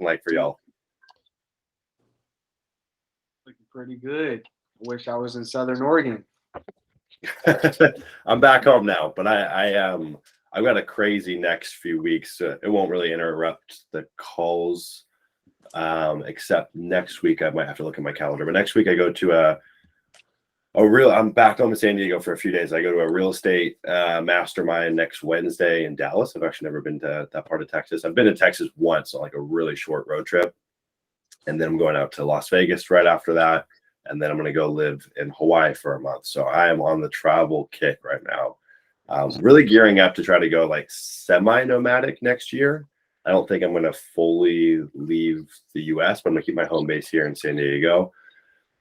like for y'all? Looking pretty good. I wish I was in Southern Oregon. I'm back home now, but I've got a crazy next few weeks. It won't really interrupt the calls, except next week I might have to look at my calendar. But next week I go to I'm back home in San Diego for a few days. I go to a real estate mastermind next Wednesday in Dallas. I've actually never been to that part of Texas. I've been to Texas once on like a really short road trip. And then I'm going out to Las Vegas right after that. And then I'm going to go live in Hawaii for a month. So I am on the travel kick right now. Really gearing up to try to go like semi-nomadic next year. I don't think I'm going to fully leave the US, but I'm going to keep my home base here in San Diego.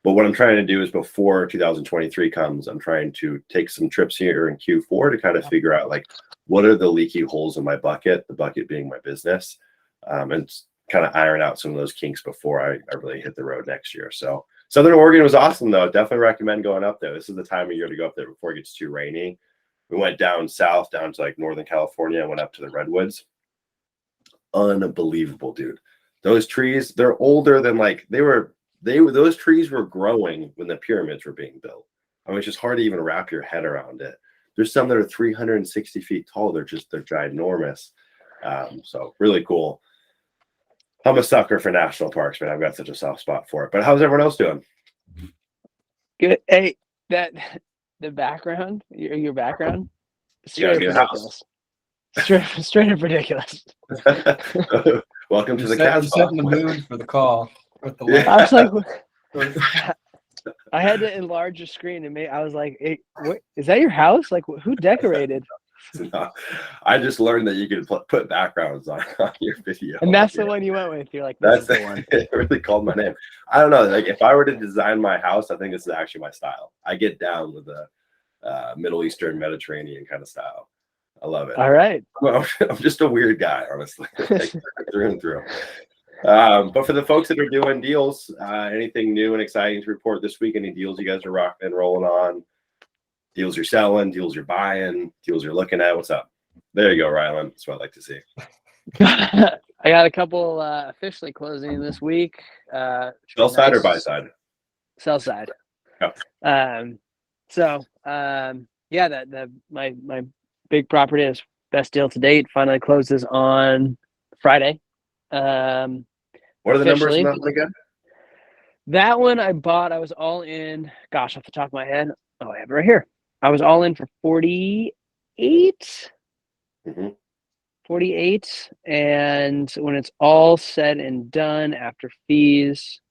But what I'm trying to do is before 2023 comes, I'm trying to take some trips here in Q4 to kind of figure out like what are the leaky holes in my bucket, the bucket being my business, and kind of iron out some of those kinks before I really hit the road next year. So Southern Oregon was awesome though. Definitely recommend going up there. This is the time of year to go up there before it gets too rainy. We went down south, down to like Northern California, and went up to the redwoods. Unbelievable, dude. Those trees, they're older than like those trees were growing when the pyramids were being built. I mean, it's just hard to even wrap your head around it. There's some that are 360 feet tall. They're ginormous. So really cool. I'm a sucker for national parks, man. I've got such a soft spot for it. But how's everyone else doing? Good. Hey, the background, your background, straight up ridiculous. Straight up ridiculous. Welcome to the cast. Setting the mood for the call. With the Yeah. I was like, I had to enlarge the screen and I was like, hey, what, is that your house? Like, who decorated? No, I just learned that you can put backgrounds on your video. And that's the one you went with. You're like, that's the one. It really called my name. I don't know. Like, if I were to design my house, I think this is actually my style. I get down with the Middle Eastern, Mediterranean kind of style. I love it. All right. Well, I'm just a weird guy, honestly, like, through and through. But for the folks that are doing deals, anything new and exciting to report this week? Any deals you guys are rocking and rolling on? Deals you're selling, deals you're buying, deals you're looking at. What's up? There you go, Rylan. That's what I like to see. I got a couple officially closing this week. Sell side or buy side? Sell side. Oh. Yeah, my big property is best deal to date. Finally closes on Friday. What are the numbers on that one again? That one I bought. I was all in. Gosh, off the top of my head. Oh, I have it right here. I was all in for 48. Mm-hmm. 48. And when it's all said and done after fees,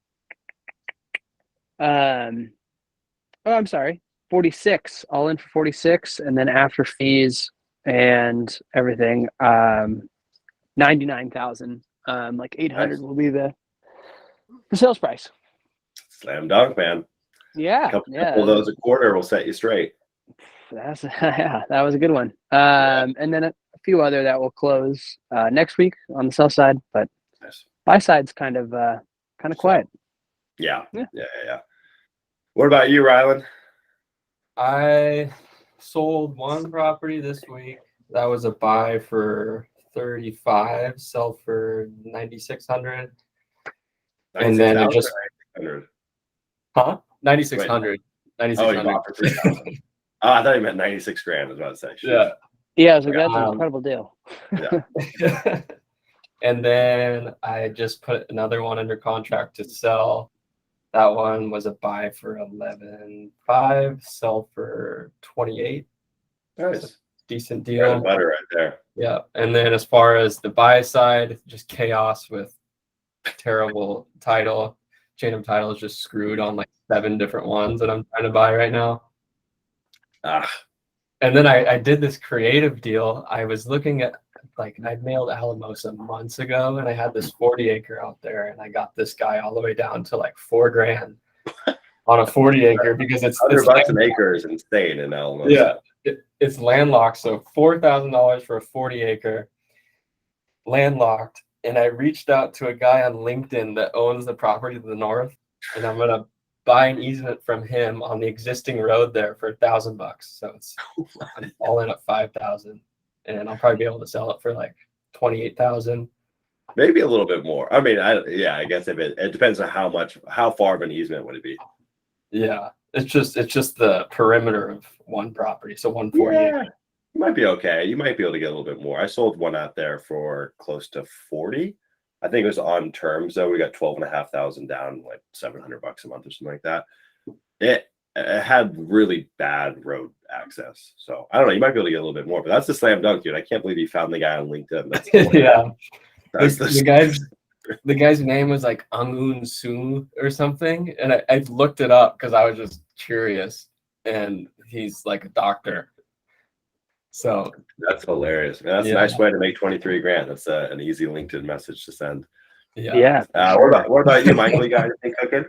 I'm sorry, 46. All in for 46. And then after fees and everything, 99,000. Like 800 will be the sales price. Slam dunk, man. Yeah. A couple of those a quarter will set you straight. That was a good one. And then a few other that will close next week on the sell side, but nice. Buy side's kind of quiet. Yeah. What about you, Rylan? I sold one property this week. That was a buy for 35, sell for 9,600. And then it just 9,600. 9,600. Oh, I thought you meant 96 grand. I was about to say. Yeah. Yeah, I was like, that's an incredible deal. Yeah. And then I just put another one under contract to sell. That one was a buy for 11.5, sell for 28. Nice. Decent deal. Butter right there. Yeah. And then as far as the buy side, just chaos with terrible title. Chain of title is just screwed on like 7 different ones that I'm trying to buy right now. And then I did this creative deal. I was looking at, like, I mailed Alamosa months ago, and I had this 40-acre out there, and I got this guy all the way down to like $4,000 on a 40-acre because it's $100 an acre is insane in Alamosa. Yeah, it's landlocked, so $4,000 for a 40-acre, landlocked. And I reached out to a guy on LinkedIn that owns the property to the north, and I'm gonna buy an easement from him on the existing road there for $1,000. So it's all in at 5,000, and I'll probably be able to sell it for like 28,000. Maybe a little bit more. I mean, I guess if it depends on how far of an easement would it be? Yeah, it's just the perimeter of one property, so 140 Yeah, acre. you might be okay. You might be able to get a little bit more. I sold one out there for close to 40. I think it was on terms though. We got 12,500 down, like $700 a month or something like that. It had really bad road access. So I don't know. You might be able to get a little bit more, but that's the slam dunk, dude. I can't believe you found the guy on LinkedIn. That's Yeah, that's the guy's name was like Angun Soo or something, and I looked it up because I was just curious, and he's like a doctor. So that's hilarious. Man, that's a nice way to make 23 grand. That's an easy LinkedIn message to send. Yeah. What about you, Michael? You got anything cooking?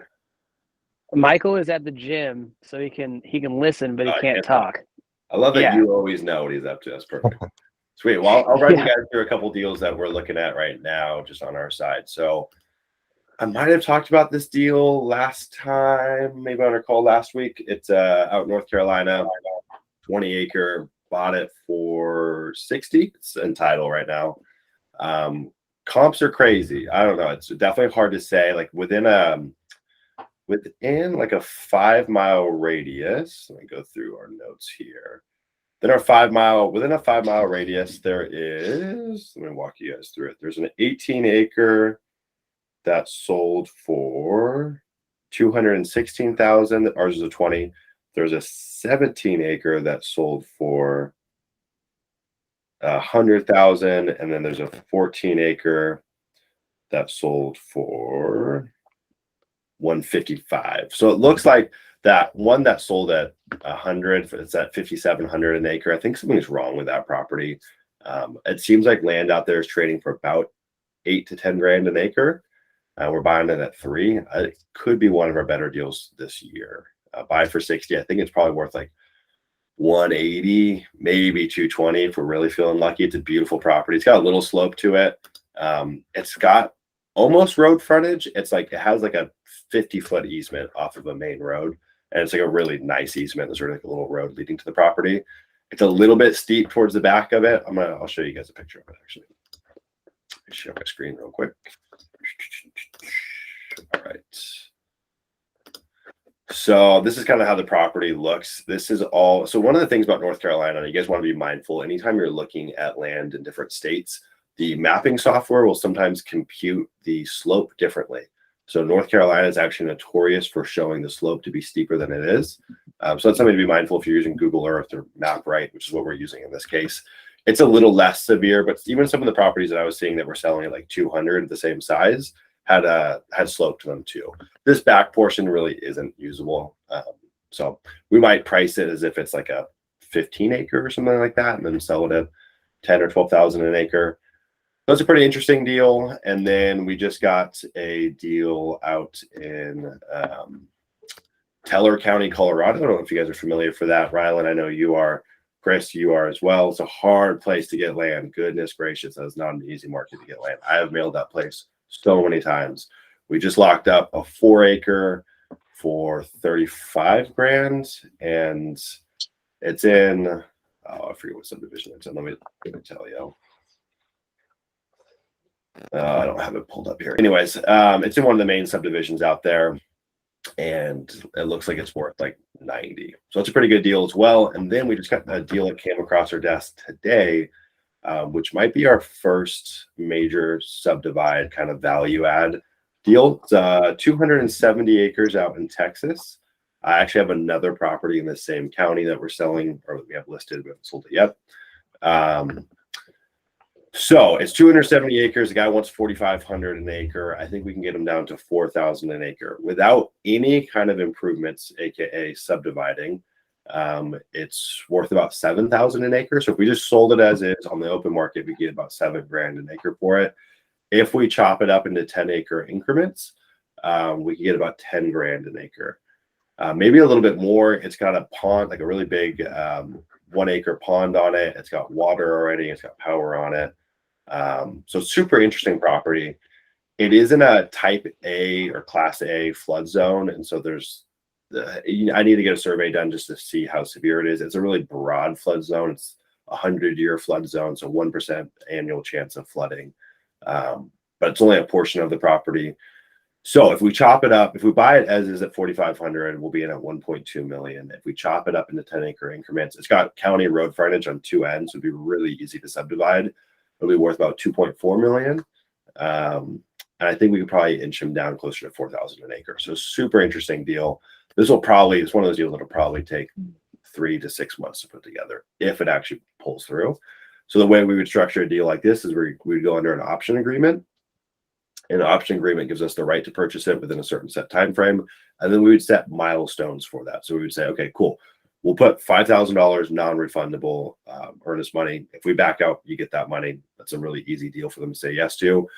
Michael is at the gym, so he can listen, but he can't talk. I love that Yeah. you always know what he's up to. That's perfect. Sweet. Well, I'll run you guys through a couple deals that we're looking at right now, just on our side. So I might have talked about this deal last time, maybe on our call last week. It's out in North Carolina, 20 acre, bought it for 60. It's entitled right now. Comps are crazy. I don't know. It's definitely hard to say. Like within like a 5 mile radius, let me go through our notes here. Within a 5 mile radius, there is, let me walk you guys through it. There's an 18 acre that sold for 216,000. Ours is a 20. There's a 17 acre that sold for 100,000, and then there's a 14 acre that sold for 155. So it looks like that one that sold at 100, it's at 5,700 an acre. I think something's wrong with that property. It seems like land out there is trading for about 8 to 10 grand an acre. We're buying it at 3. It could be one of our better deals this year. Buy for 60. I think it's probably worth like 180, maybe 220 if we're really feeling lucky. It's a beautiful property. It's got a little slope to it. It's got almost road frontage. It's like it has like a 50-foot easement off of a main road, and it's like a really nice easement. There's sort of like a little road leading to the property. It's a little bit steep towards the back of it. I'll show you guys a picture of it actually. Let me share my screen real quick. All right. So this is kind of how the property looks. This is all. So one of the things about North Carolina, you guys want to be mindful. Anytime you're looking at land in different states, the mapping software will sometimes compute the slope differently. So North Carolina is actually notorious for showing the slope to be steeper than it is. So that's something to be mindful if you're using Google Earth or MapRight, which is what we're using in this case. It's a little less severe, but even some of the properties that I was seeing that were selling at like 200 the same size had slope to them too. This back portion really isn't usable. So we might price it as if it's like a 15 acre or something like that, and then sell it at 10 or 12,000 an acre. That's a pretty interesting deal. And then we just got a deal out in Teller County, Colorado. I don't know if you guys are familiar for that. Rylan, I know you are. Chris, you are as well. It's a hard place to get land. Goodness gracious, that's not an easy market to get land. I have mailed that place so many times. We just locked up a 4 acre for 35 grand, and it's in, I forget what subdivision it's in. Let me tell you. I don't have it pulled up here. Anyways, it's in one of the main subdivisions out there, and it looks like it's worth like 90. So it's a pretty good deal as well. And then we just got a deal that came across our desk today, which might be our first major subdivide kind of value add deal. It's 270 acres out in Texas. I actually have another property in the same county that we're selling, or we have listed, we haven't sold it yet. So it's 270 acres. The guy wants 4,500 an acre. I think we can get him down to 4,000 an acre without any kind of improvements, aka subdividing. It's worth about 7,000 an acre. So if we just sold it as is on the open market, we get about 7 grand an acre for it. If we chop it up into 10 acre increments, we can get about 10 grand an acre. Maybe a little bit more. It's got a pond, like a really big 1 acre pond on it. It's got water already. It's got power on it. So super interesting property. It is in a type A or class A flood zone. And so I need to get a survey done just to see how severe it is. It's a really broad flood zone. It's a 100-year flood zone. So 1% annual chance of flooding. but it's only a portion of the property. So if we chop it up, if we buy it as is at 4,500, we'll be in at 1.2 million. If we chop it up into 10-acre increments, it's got county road frontage on two ends, so it'd be really easy to subdivide. It'll be worth about 2.4 million. And I think we could probably inch them down closer to 4,000 an acre. So super interesting deal. It's one of those deals that'll probably take 3 to 6 months to put together if it actually pulls through. So the way we would structure a deal like this is we would go under an option agreement. And the option agreement gives us the right to purchase it within a certain set time frame. And then we would set milestones for that. So we would say, okay, cool. We'll put $5,000 non-refundable earnest money. If we back out, you get that money. That's a really easy deal for them to say yes to.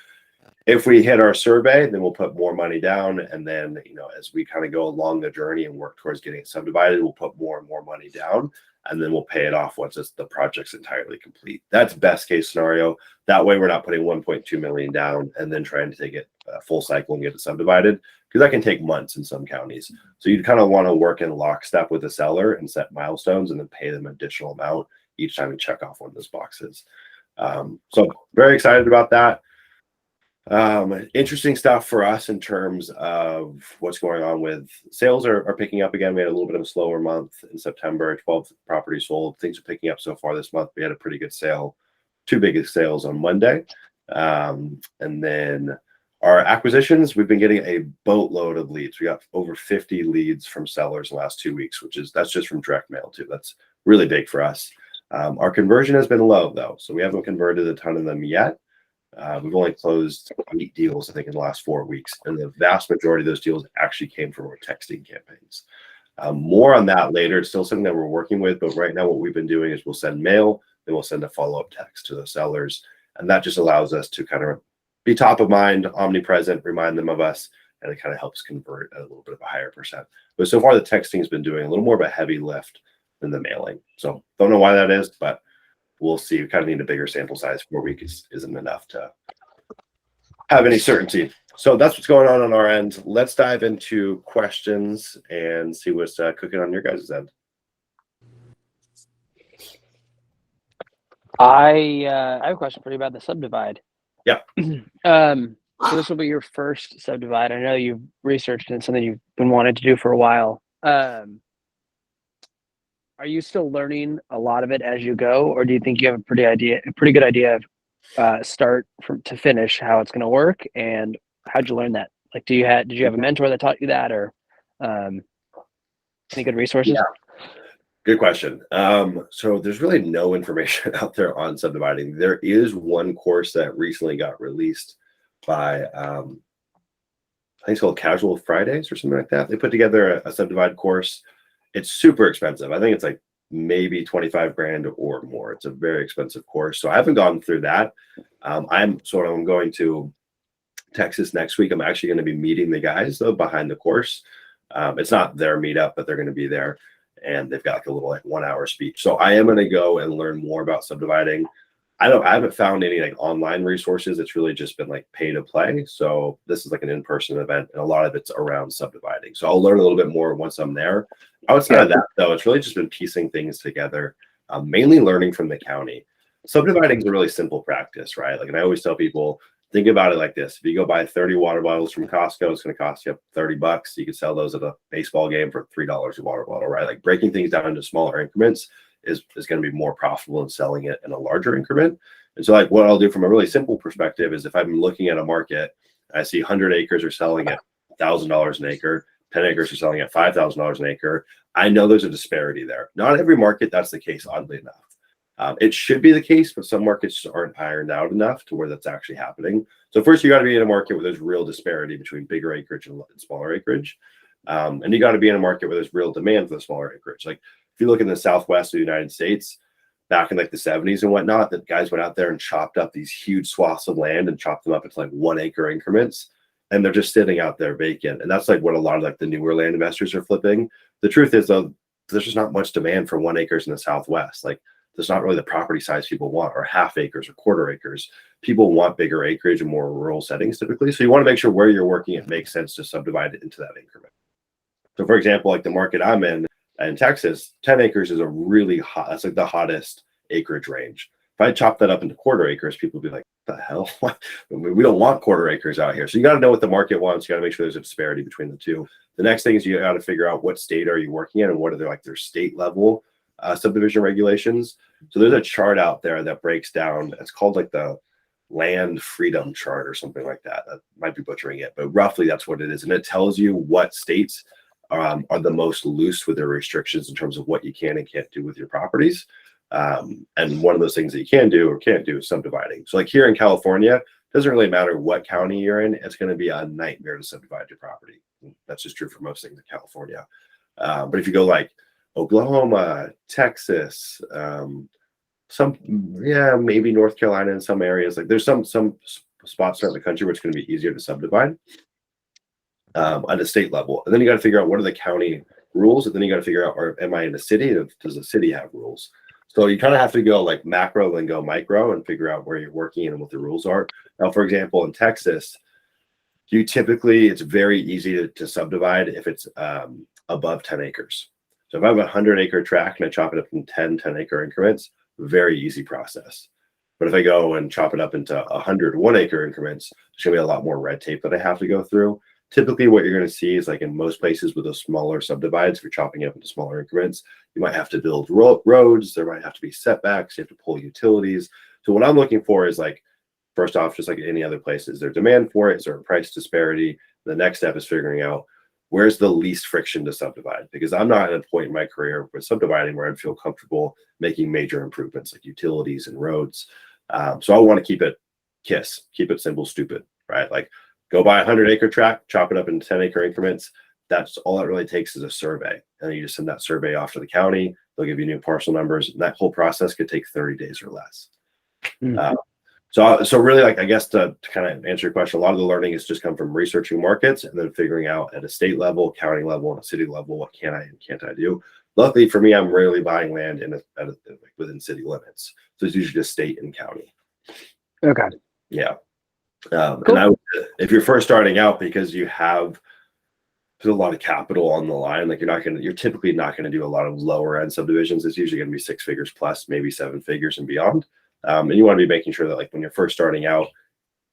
If we hit our survey, then we'll put more money down. And then, as we kind of go along the journey and work towards getting it subdivided, we'll put more and more money down. And then we'll pay it off once the project's entirely complete. That's best case scenario. That way we're not putting 1.2 million down and then trying to take it a full cycle and get it subdivided, because that can take months in some counties. So you'd kind of want to work in lockstep with the seller and set milestones and then pay them an additional amount each time you check off one of those boxes. So very excited about that. Interesting stuff for us in terms of what's going on with sales are picking up again. We had a little bit of a slower month in September, 12 properties sold. Things are picking up so far this month. We had a pretty good sale, 2 big sales on Monday. And then our acquisitions, we've been getting a boatload of leads. We got over 50 leads from sellers in the last 2 weeks, that's just from direct mail too. That's really big for us. Our conversion has been low though. So we haven't converted a ton of them yet. We've only closed 8 deals, I think, in the last 4 weeks. And the vast majority of those deals actually came from our texting campaigns. More on that later. It's still something that we're working with. But right now, what we've been doing is we'll send mail, then we'll send a follow-up text to the sellers. And that just allows us to kind of be top of mind, omnipresent, remind them of us. And it kind of helps convert at a little bit of a higher percent. But so far, the texting has been doing a little more of a heavy lift than the mailing. So don't know why that is, but we'll see. We kind of need a bigger sample size. 4 weeks isn't enough to have any certainty. So that's what's going on our end. Let's dive into questions and see what's cooking on your guys' end. I have a question for you about the subdivide. Yeah. So this will be your first subdivide. I know you've researched and something you've been wanting to do for a while. Are you still learning a lot of it as you go, or do you think you have a pretty good idea of start to finish how it's going to work? And how'd you learn that? Like, did you have a mentor that taught you that, or any good resources? Yeah. Good question. So there's really no information out there on subdividing. There is one course that recently got released by I think it's called Casual Fridays or something like that. They put together a subdivide course. It's super expensive. I think it's like maybe 25 grand or more. It's a very expensive course. So I haven't gone through that. I'm going to Texas next week. I'm actually going to be meeting the guys though behind the course. It's not their meetup, but they're going to be there, and they've got like a little 1 hour speech. So I am going to go and learn more about subdividing. I haven't found any like online resources. It's really just been like pay to play. So this is like an in-person event, and a lot of it's around subdividing. So I'll learn a little bit more once I'm there. Outside of that, though, it's really just been piecing things together, mainly learning from the county. Subdividing is a really simple practice, right? Like, and I always tell people, think about it like this. If you go buy 30 water bottles from Costco, it's going to cost you $30. You can sell those at a baseball game for $3 a water bottle, right? Like, breaking things down into smaller increments is going to be more profitable than selling it in a larger increment. And so like what I'll do from a really simple perspective is if I'm looking at a market, I see 100 acres are selling at $1,000 an acre, 10 acres are selling at $5,000 an acre. I know there's a disparity there. Not every market that's the case, oddly enough. It should be the case, but some markets just aren't ironed out enough to where that's actually happening. So first you got to be in a market where there's real disparity between bigger acreage and smaller acreage. And you got to be in a market where there's real demand for the smaller acreage. Like if you look in the Southwest of the United States, back in like the 70s and whatnot, that guys went out there and chopped up these huge swaths of land and chopped them up into like 1 acre increments. And they're just sitting out there vacant. And that's like what a lot of like the newer land investors are flipping. The truth is though, there's just not much demand for 1 acres in the Southwest. Like there's not really the property size people want, or half acres or quarter acres. People want bigger acreage and more rural settings typically. So you want to make sure where you're working, it makes sense to subdivide it into that increment. So for example, like the market I'm in Texas, 10 acres is a really hot, that's like the hottest acreage range. If I chop that up into quarter acres, people would be like, the hell? We don't want quarter acres out here. So you got to know what the market wants. You got to make sure there's a disparity between the two. The next thing is you got to figure out what state are you working in and what are their state level subdivision regulations. So there's a chart out there that breaks down. It's called like the land freedom chart or something like that. That might be butchering it, but roughly that's what it is. And it tells you what states are the most loose with their restrictions in terms of what you can and can't do with your properties. And one of those things that you can do or can't do is subdividing. So like here in California, it doesn't really matter what county you're in. It's going to be a nightmare to subdivide your property. That's just true for most things in California. But if you go like Oklahoma, Texas, maybe North Carolina in some areas, like there's some spots around the country where it's going to be easier to subdivide at a state level. And then you got to figure out what are the county rules, and then you got to figure out, or am I in a city? Does the city have rules? So you kind of have to go like macro and go micro and figure out where you're working and what the rules are. Now, for example, in Texas, it's very easy to subdivide if it's above 10 acres. So if I have a 100-acre tract and I chop it up in 10-acre increments, very easy process. But if I go and chop it up into 100 1-acre increments, there's going to be a lot more red tape that I have to go through. Typically, what you're going to see is like in most places with those smaller subdivides, if you're chopping it up into smaller increments, you might have to build roads. There might have to be setbacks. You have to pull utilities. So what I'm looking for is like, first off, just like any other place, is there demand for it? Is there a price disparity? The next step is figuring out where's the least friction to subdivide, because I'm not at a point in my career with subdividing where I'd feel comfortable making major improvements like utilities and roads. So I want to keep it keep it simple, stupid, right? Like go buy a 100-acre tract, chop it up into 10-acre increments. That's all it really takes is a survey. And then you just send that survey off to the county. They'll give you new parcel numbers. And that whole process could take 30 days or less. So really, like, I guess to kind of answer your question, a lot of the learning has just come from researching markets and then figuring out at a state level, county level, and a city level, what can I and can't I do. Luckily for me, I'm rarely buying land within city limits. So it's usually just state and county. Okay. Yeah. Cool. And if you're first starting out, because there's a lot of capital on the line, like you're typically not going to do a lot of lower end subdivisions. It's usually going to be 6 figures plus, maybe 7 figures and beyond. And you want to be making sure that like when you're first starting out,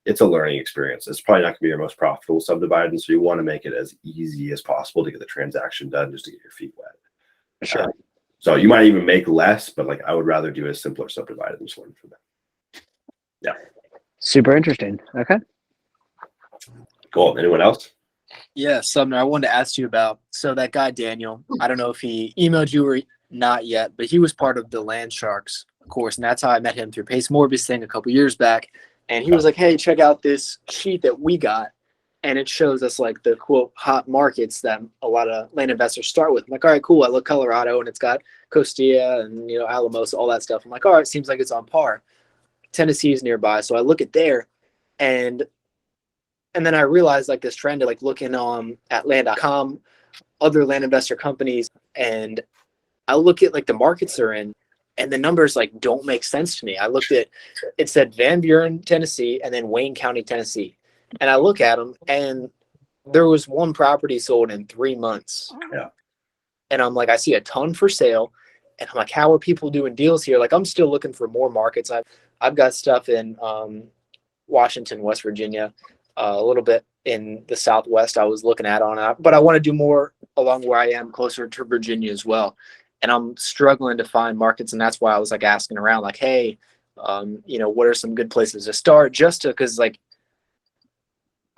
it's a learning experience. It's probably not going to be your most profitable subdividing. So you want to make it as easy as possible to get the transaction done, just to get your feet wet. Sure. So you might even make less, but like I would rather do a simpler subdividing and just learn from that. Yeah. Super interesting. Okay. Cool. Anyone else? Yeah, Sumner, I wanted to ask you about, so that guy Daniel, I don't know if he emailed you or not yet, but he was part of the Land Sharks course, and that's how I met him through Pace Morby's thing a couple years back. And he was like, hey, check out this sheet that we got, and it shows us like the quote hot markets that a lot of land investors start with. I'm like, all right, cool. I look Colorado, and it's got Costilla and Alamosa, all that stuff. I'm like, all right, seems like it's on par. Tennessee is nearby, so I look at there, and then I realized like this trend of like looking at land.com, other land investor companies, and I look at like the markets they're in, and the numbers like don't make sense to me. I looked at, it said Van Buren, Tennessee, and then Wayne County, Tennessee. And I look at them, and there was one property sold in 3 months. Yeah. And I'm like, I see a ton for sale. And I'm like, how are people doing deals here? Like, I'm still looking for more markets. I've got stuff in Washington, West Virginia, a little bit in the Southwest I was looking at but I want to do more along where I am, closer to Virginia as well. And I'm struggling to find markets. And that's why I was like asking around, like, hey, what are some good places to start? Because like,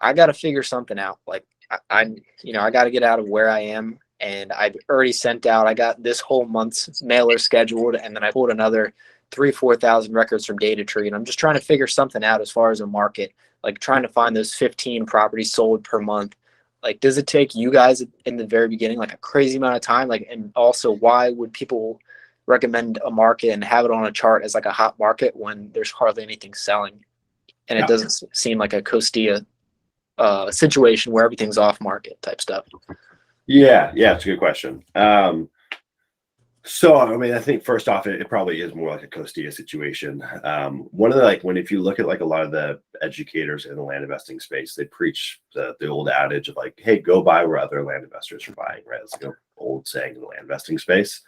I got to figure something out. Like I got to get out of where I am. And I've already sent out, I got this whole month's mailer scheduled. And then I pulled another 4,000 records from Data Tree. And I'm just trying to figure something out as far as a market, like trying to find those 15 properties sold per month. Like, does it take you guys in the very beginning, like a crazy amount of time? Like, and also why would people recommend a market and have it on a chart as like a hot market when there's hardly anything selling? And it doesn't seem like a Costilla situation where everything's off market type stuff. Yeah, it's a good question. So, I mean, I think first off, it probably is more like a Costilla situation. One of the, if you look at like a lot of the educators in the land investing space, they preach the old adage of like, hey, go buy where other land investors are buying, right? It's like an old saying in the land investing space.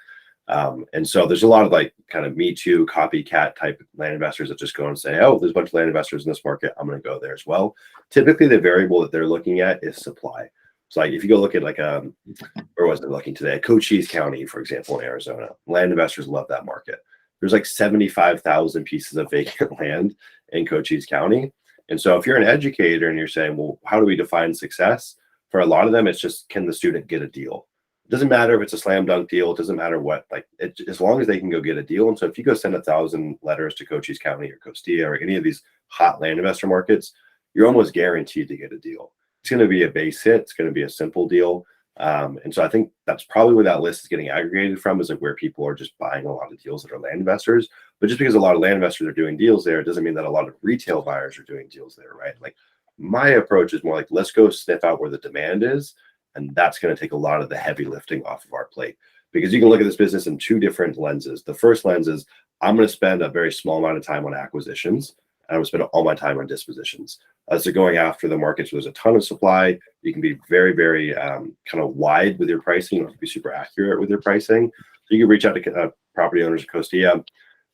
And so there's a lot of like kind of me too copycat type land investors that just go and say, oh, there's a bunch of land investors in this market, I'm going to go there as well. Typically the variable that they're looking at is supply. So like if you go look at like where was it looking today? Cochise County, for example, in Arizona, land investors love that market. There's like 75,000 pieces of vacant land in Cochise County. And so if you're an educator and you're saying, well, how do we define success? For a lot of them, it's just, can the student get a deal? It doesn't matter if it's a slam dunk deal. It doesn't matter what, like as long as they can go get a deal. And so if you go send 1,000 letters to Cochise County or Costilla or any of these hot land investor markets, you're almost guaranteed to get a deal. It's going to be a base hit. It's going to be a simple deal. And so I think that's probably where that list is getting aggregated from, is like where people are just buying a lot of deals that are land investors. But just because a lot of land investors are doing deals there, it doesn't mean that a lot of retail buyers are doing deals there, right? Like my approach is more like, let's go sniff out where the demand is. And that's going to take a lot of the heavy lifting off of our plate, because you can look at this business in two different lenses. The first lens is I'm going to spend a very small amount of time on acquisitions, and I'm going to spend all my time on dispositions. So going after the markets where there's a ton of supply, you can be very, very kind of wide with your pricing. You don't have to be super accurate with your pricing. So you can reach out to property owners of Costilla,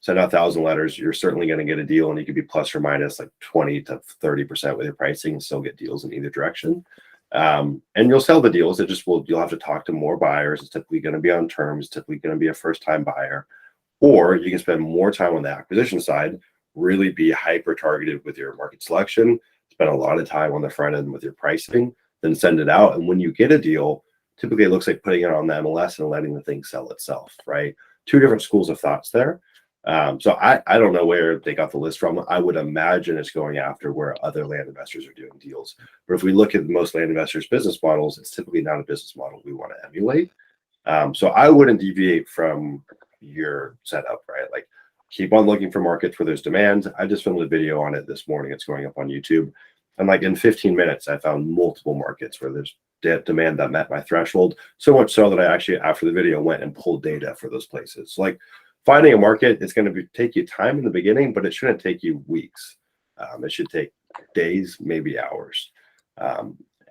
send out 1,000 letters. You're certainly going to get a deal, and you could be plus or minus like 20 to 30% with your pricing and still get deals in either direction. And you'll sell the deals. You'll have to talk to more buyers. It's typically going to be on terms, typically going to be a first-time buyer, or you can spend more time on the acquisition side, really be hyper targeted with your market selection, spend a lot of time on the front end with your pricing, then send it out. And when you get a deal, typically it looks like putting it on the MLS and letting the thing sell itself, right? Two different schools of thoughts there. So I don't know where they got the list from. I would imagine it's going after where other land investors are doing deals. But if we look at most land investors' business models, it's typically not a business model we want to emulate. So I wouldn't deviate from your setup, right? Like keep on looking for markets where there's demand. I just filmed a video on it this morning. It's going up on YouTube. And like in 15 minutes, I found multiple markets where there's demand that met my threshold. So much so that I actually, after the video, went and pulled data for those places. So like finding a market, it's going to take you time in the beginning, but it shouldn't take you weeks. It should take days, maybe hours.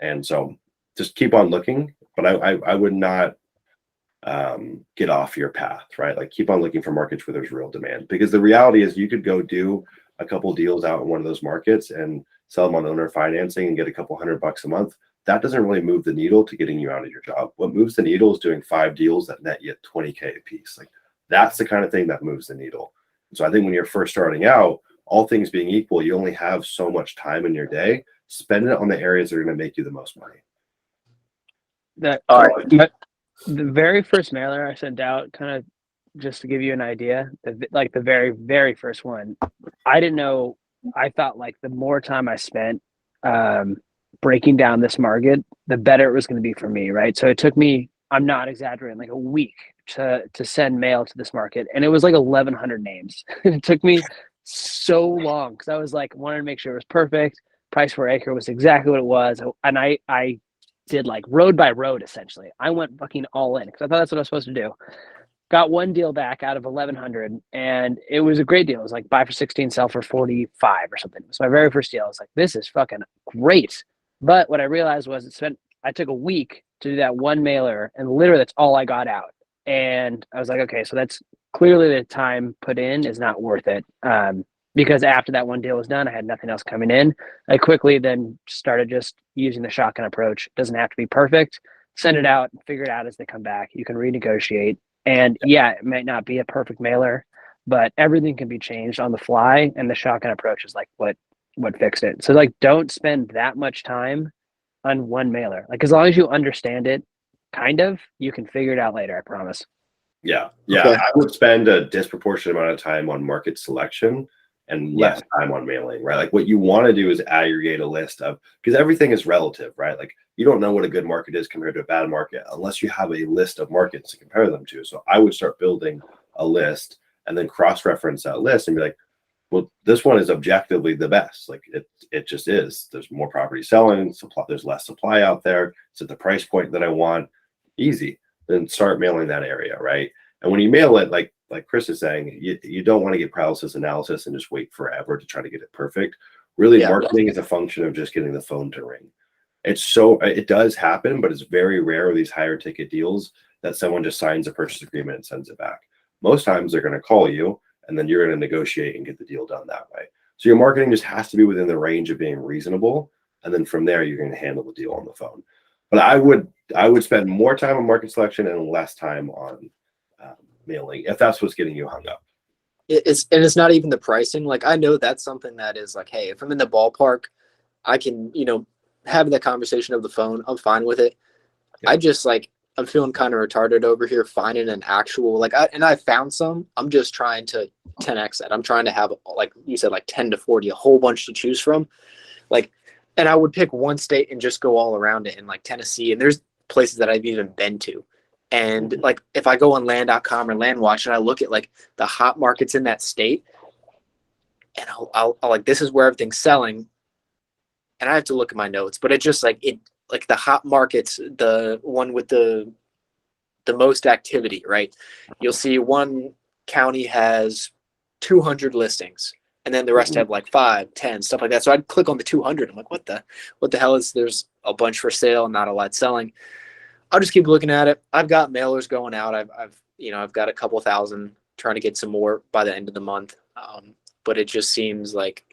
And so just keep on looking, but I would not get off your path, right? Like keep on looking for markets where there's real demand, because the reality is you could go do a couple deals out in one of those markets and sell them on owner financing and get a couple $100 a month. That doesn't really move the needle to getting you out of your job. What moves the needle is doing 5 deals that net you $20K a piece. Like that's the kind of thing that moves the needle. So I think when you're first starting out, all things being equal, you only have so much time in your day. Spend it on the areas that are going to make you the most money. All right. The very first mailer I sent out, kind of just to give you an idea, like the very, very first one, I didn't know. I thought like the more time I spent breaking down this market, the better it was going to be for me, right? So it took me, I'm not exaggerating, like a week to send mail to this market, and it was like 1,100 names. It took me so long because I was like wanted to make sure it was perfect. Price per acre was exactly what it was, and I did like road by road essentially. I went fucking all in because I thought that's what I was supposed to do. Got one deal back out of 1,100, and it was a great deal. It was like buy for 16, sell for 45 or something. It was my very first deal. I was like, this is fucking great. But what I realized was I took a week to do that one mailer, and literally that's all I got out. And I was like, okay, so that's clearly the time put in is not worth it. Because after that one deal was done, I had nothing else coming in. I quickly then started just using the shotgun approach. It doesn't have to be perfect. Send it out, figure it out as they come back. You can renegotiate. And yeah, it might not be a perfect mailer, but everything can be changed on the fly. And the shotgun approach is like what fixed it. So like, don't spend that much time on one mailer. Like as long as you understand it, kind of, you can figure it out later. I promise. Yeah. Okay. I would spend a disproportionate amount of time on market selection and less time on mailing, right? Like what you want to do is aggregate a list of, because everything is relative, right? Like you don't know what a good market is compared to a bad market unless you have a list of markets to compare them to. So I would start building a list and then cross-reference that list and be like, well, this one is objectively the best. Like it just is. There's more property selling, supply, there's less supply out there. It's at the price point that I want. Easy. Then start mailing that area, right? And when you mail it, like Chris is saying, you don't want to get paralysis analysis and just wait forever to try to get it perfect. Really, marketing is a function of just getting the phone to ring. It does happen, but it's very rare with these higher ticket deals that someone just signs a purchase agreement and sends it back. Most times they're going to call you and then you're going to negotiate and get the deal done that way. So your marketing just has to be within the range of being reasonable. And then from there, you're going to handle the deal on the phone. But I would spend more time on market selection and less time on mailing, if that's what's getting you hung up. It's not even the pricing. Like, I know that's something that is like, hey, if I'm in the ballpark, I can, have that conversation over the phone. I'm fine with it. Yeah. I just I'm feeling kind of retarded over here finding an actual, I found some. I'm just trying to 10x that. I'm trying to have, like you said, 10 to 40, a whole bunch to choose from. And I would pick one state and just go all around it in Tennessee. And there's places that I've even been to. And if I go on land.com or LandWatch and I look at the hot markets in that state, and I'll this is where everything's selling. And I have to look at my notes, but it's just the hot markets, the one with the most activity, right? You'll see one county has 200 listings. And then the rest have 5, 10, stuff like that. So I'd click on the 200. I'm like, what the hell is, there's a bunch for sale, not a lot selling. I'll just keep looking at it. I've got mailers going out. I've got a couple thousand, trying to get some more by the end of the month. But it just seems like,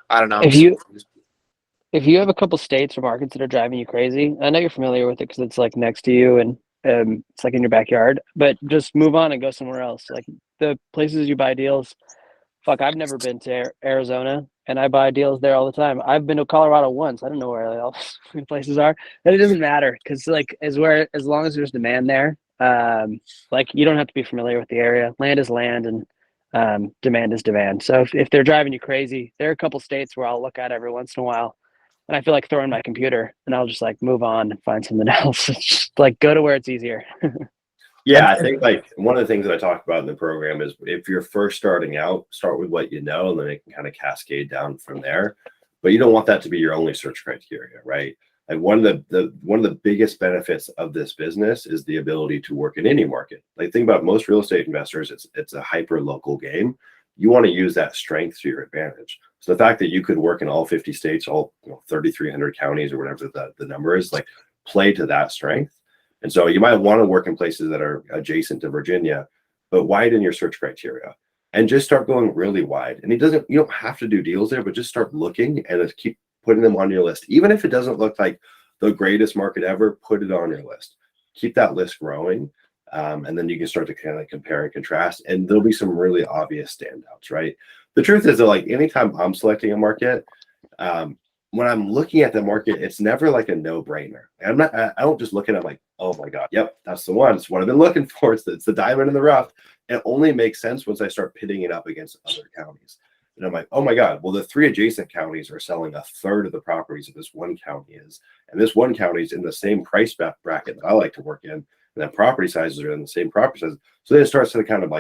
I don't know. If you have a couple states or markets that are driving you crazy, I know you're familiar with it because it's next to you and it's in your backyard, but just move on and go somewhere else. The places you buy deals, fuck, I've never been to Arizona, and I buy deals there all the time. I've been to Colorado once. I don't know where all these places are. And it doesn't matter because as long as there's demand there, you don't have to be familiar with the area. Land is land, and demand is demand. So if they're driving you crazy, there are a couple states where I'll look at every once in a while, and I feel like throwing my computer, and I'll just move on and find something else. It's just go to where it's easier. Yeah, I think one of the things that I talk about in the program is if you're first starting out, start with what you know, and then it can kind of cascade down from there. But you don't want that to be your only search criteria, right? One of the biggest benefits of this business is the ability to work in any market. Think about most real estate investors, it's a hyper local game. You want to use that strength to your advantage. So the fact that you could work in all 50 states, all 3,300 counties or whatever the number is, play to that strength. And so you might want to work in places that are adjacent to Virginia, but widen your search criteria and just start going really wide. And you don't have to do deals there, but just start looking and just keep putting them on your list. Even if it doesn't look like the greatest market ever, put it on your list. Keep that list growing. And then you can start to kind of compare and contrast, and there'll be some really obvious standouts, right? The truth is that anytime I'm selecting a market, when I'm looking at the market, it's never a no-brainer. I don't just look at it oh my God, yep, that's the one. It's what I've been looking for. It's the diamond in the rough. It only makes sense once I start pitting it up against other counties. And I'm like, oh my God, well, the 3 adjacent counties are selling a third of the properties that this one county is. And this one county is in the same price bracket that I like to work in. And then property sizes are in the same property sizes. So then it starts to kind of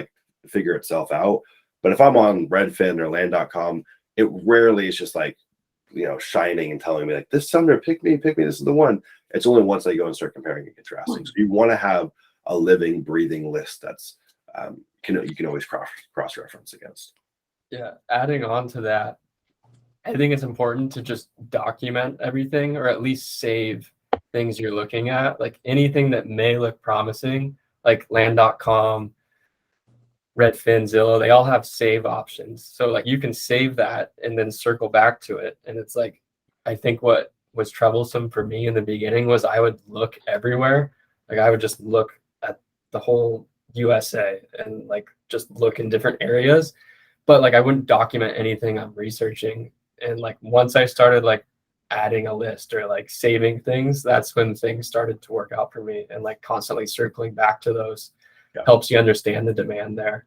figure itself out. But if I'm on Redfin or land.com, it rarely is just shining and telling me this Sumner, pick me, this is the one. It's only once I go and start comparing and contrasting. So you want to have a living, breathing list that's you can always cross-reference against. Yeah, adding on to that, I think it's important to just document everything, or at least save things you're looking at. Anything that may look promising, like land.com, Redfin, Zillow, they all have save options. So you can save that and then circle back to it. And it's I think what was troublesome for me in the beginning was I would look everywhere. I would just look at the whole USA and just look in different areas. But I wouldn't document anything I'm researching. And once I started adding a list or saving things, that's when things started to work out for me. And constantly circling back to those helps you understand the demand there.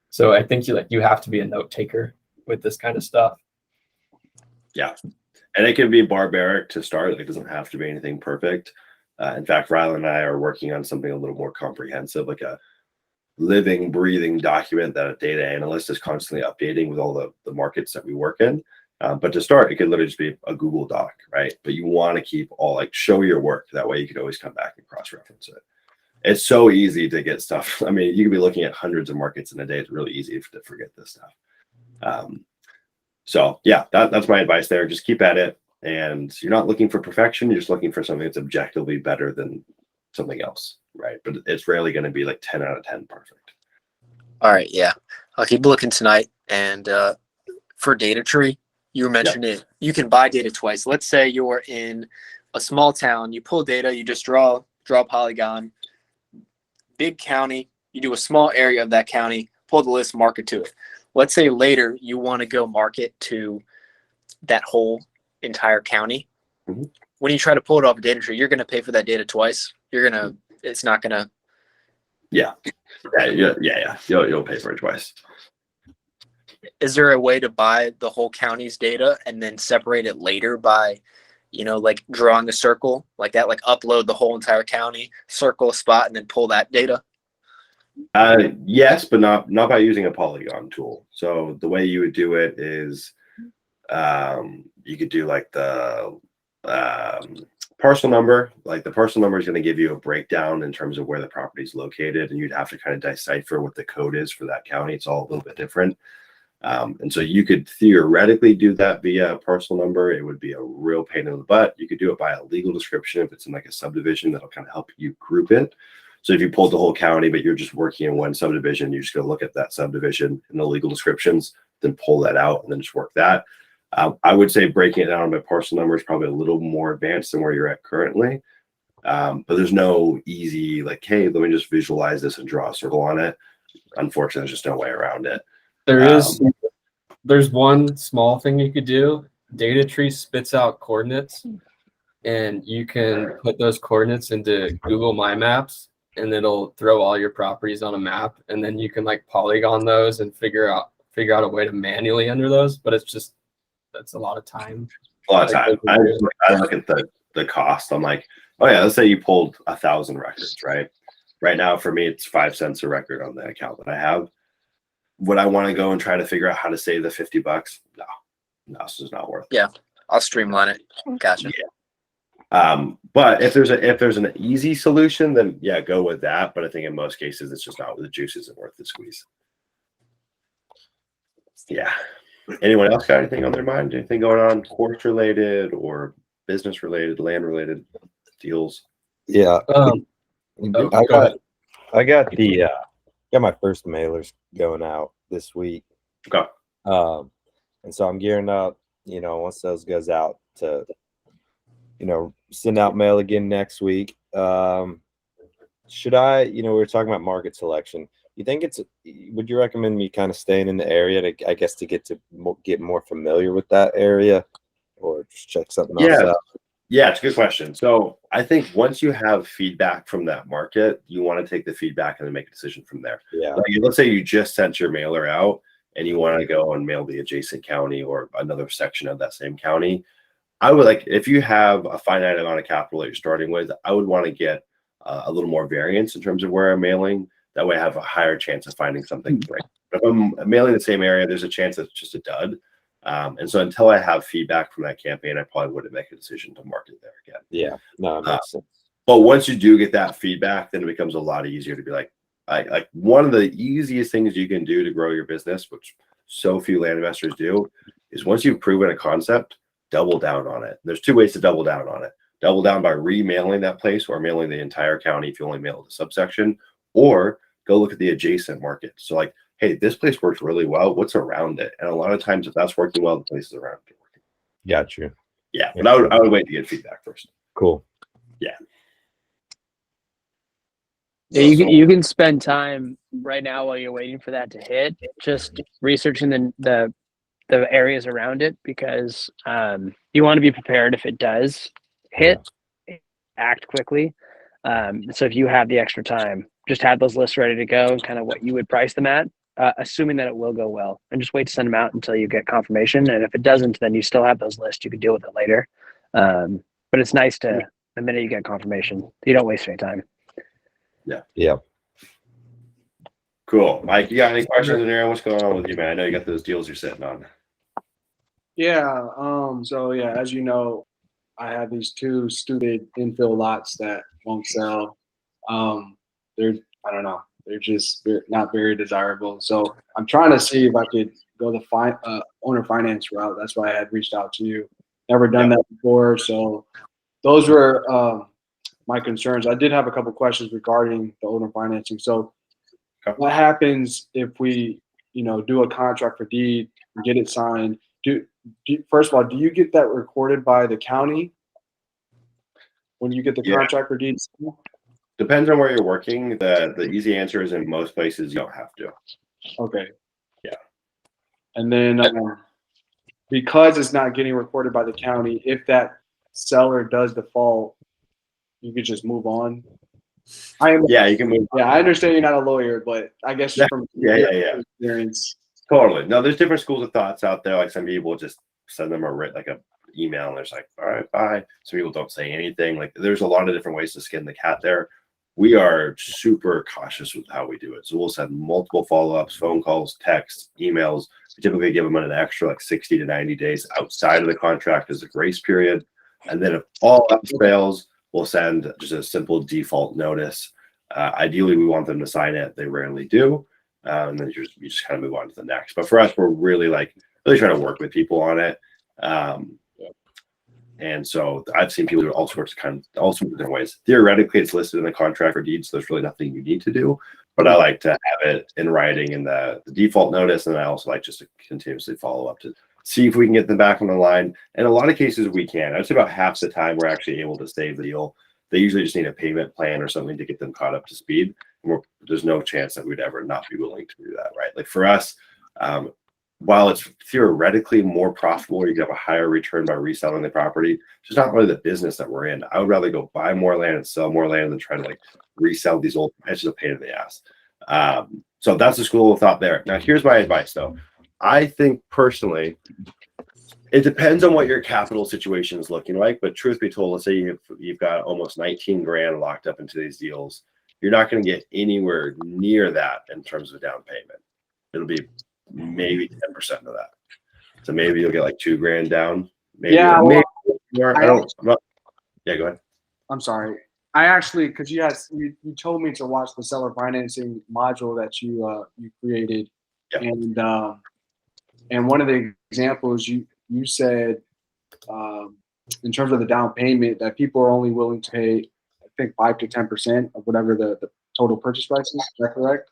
So I think you have to be a note taker with this kind of stuff. Yeah. And it can be barbaric to start. It doesn't have to be anything perfect. In fact, Rylan and I are working on something a little more comprehensive, a living, breathing document that a data analyst is constantly updating with all the markets that we work in. But to start, it could literally just be a Google Doc, right? But you want to keep all show your work. That way you can always come back and cross-reference it. It's so easy to get stuff. I mean, you could be looking at hundreds of markets in a day. It's really easy to forget this stuff. So yeah, that's my advice there. Just keep at it. And you're not looking for perfection. You're just looking for something that's objectively better than something else. right? But it's rarely going to be like 10 out of 10 perfect. All right, yeah. I'll keep looking tonight. And for data tree, you were mentioning it. You can buy data twice. Let's say you're in a small town, you pull data, you just draw a polygon. Big county, you do a small area of that county, pull the list, market to it. Let's say later you want to go market to that whole entire county. Mm-hmm. When you try to pull it off a data tree, you're going to pay for that data twice. It's not going to. Yeah. You'll pay for it twice. Is there a way to buy the whole county's data and then separate it later by, like drawing a circle like that, like upload the whole entire county, circle a spot, and then pull that data? Yes, but not by using a polygon tool. So the way you would do it is you could do like the parcel number. Like the parcel number is going to give you a breakdown in terms of where the property is located, and you'd have to kind of decipher what the code is for that county. It's all a little bit different. And so you could theoretically do that via a parcel number. It would be a real pain in the butt. You could do it by a legal description if it's in like a subdivision that'll kind of help you group it. So if you pulled the whole county, but you're just working in one subdivision, you're just going to look at that subdivision in the legal descriptions, then pull that out and then just work that. I would say breaking it down by parcel number is probably a little more advanced than where you're at currently. But there's no easy, like, hey, let me just visualize this and draw a circle on it. Unfortunately, there's just no way around it. There's one small thing you could do. Data tree spits out coordinates, and you can put those coordinates into Google My Maps, and it'll throw all your properties on a map, and then you can like polygon those and figure out a way to manually enter those. But that's a lot of time. A lot of time. I look at the cost. I'm like, oh yeah, let's say you pulled 1,000 records, right? Right now for me, it's 5 cents a record on the account that I have. Would I want to go and try to figure out how to save the $50? No, this is not worth it. Yeah, I'll streamline it. Gotcha. Yeah. But if there's an easy solution, then yeah, go with that. But I think in most cases, it's just not, the juice isn't worth the squeeze. Yeah. Anyone else got anything on their mind? Anything going on, course related or business related, land related deals? Yeah. I got my first mailers going out this week. Okay. And so I'm gearing up, once those goes out to, send out mail again next week. Should I, we were talking about market selection. You think would you recommend me kind of staying in the area to, I guess, to get more familiar with that area, or just check something else out? Yeah, it's a good question. So I think once you have feedback from that market, you want to take the feedback and then make a decision from there. Yeah. Like, let's say you just sent your mailer out and you want to go and mail the adjacent county or another section of that same county. I would if you have a finite amount of capital that you're starting with, I would want to get a little more variance in terms of where I'm mailing. That way I have a higher chance of finding something. Right. If I'm mailing the same area, there's a chance that it's just a dud. And so until I have feedback from that campaign, I probably wouldn't make a decision to market there again. Yeah, no, it makes sense. But once you do get that feedback, then it becomes a lot easier to be like one of the easiest things you can do to grow your business, which so few land investors do, is once you've proven a concept, double down on it. There's 2 ways to double down on it. Double down by remailing that place or mailing the entire county if you only mail the subsection, or go look at the adjacent market. So like, hey, this place works really well. What's around it? And a lot of times, if that's working well, the places around it are working. Got you. Yeah, but I would wait to get feedback first. Cool. Yeah. Yeah, you can spend time right now while you're waiting for that to hit, just researching the areas around it, because you want to be prepared if it does hit, act quickly. So if you have the extra time, just have those lists ready to go and kind of what you would price them at, assuming that it will go well, and just wait to send them out until you get confirmation. And if it doesn't, then you still have those lists. You can deal with it later. But it's nice to, the minute you get confirmation, you don't waste any time. Yeah. Cool. Mike, you got any questions in there? What's going on with you, man? I know you got those deals you're sitting on. Yeah. So yeah, as you know, I have these 2 stupid infill lots that won't sell. I don't know. They're not very desirable. So I'm trying to see if I could go the owner finance route. That's why I had reached out to you. Never done that before. So those were my concerns. I did have a couple questions regarding the owner financing. So Okay. what happens if we, do a contract for deed, get it signed? First of all, do you get that recorded by the county when you get the Yeah. contract for deed? Depends on where you're working. The easy answer is in most places you don't have to. Okay. Yeah. And then because it's not getting recorded by the county, if that seller does default, you could just move on. Yeah, you can move. Yeah, I understand you're not a lawyer, but I guess Yeah. from Yeah. experience. Totally. No, there's different schools of thoughts out there. Like some people just send them like a email and there's like, all right, bye. Some people don't say anything. Like there's a lot of different ways to skin the cat there. We are super cautious with how we do it. So we'll send multiple follow-ups, phone calls, texts, emails. We typically give them an extra like 60 to 90 days outside of the contract as a grace period. And then if all else fails, we'll send just a simple default notice. Ideally, we want them to sign it. They rarely do. And then you just kind of move on to the next. But for us, we're really really trying to work with people on it. And so I've seen people do all sorts of different ways. Theoretically, it's listed in the contract for deeds, so there's really nothing you need to do. But I like to have it in writing in the default notice, and I also like just to continuously follow up to see if we can get them back on the line. In a lot of cases, we can. I'd say about half the time we're actually able to save the deal. They usually just need a payment plan or something to get them caught up to speed. And there's no chance that we'd ever not be willing to do that, right? Like for us, while it's theoretically more profitable, you can have a higher return by reselling the property. It's just not really the business that we're in. I would rather go buy more land and sell more land than try to resell these old. It's just a pain in the ass. So that's the school of thought there. Now, here's my advice, though. I think personally, it depends on what your capital situation is looking like. But truth be told, let's say you've got almost 19 grand locked up into these deals. You're not going to get anywhere near that in terms of down payment. It'll be maybe 10% of that. So maybe you'll get like $2 grand down. Maybe, Yeah, maybe more. Yeah, go ahead. I'm sorry. I actually, because you told me to watch the seller financing module that you created, Yeah. And one of the examples you said in terms of the down payment that people are only willing to pay, I think 5 to 10% of whatever the total purchase price is. Is that correct?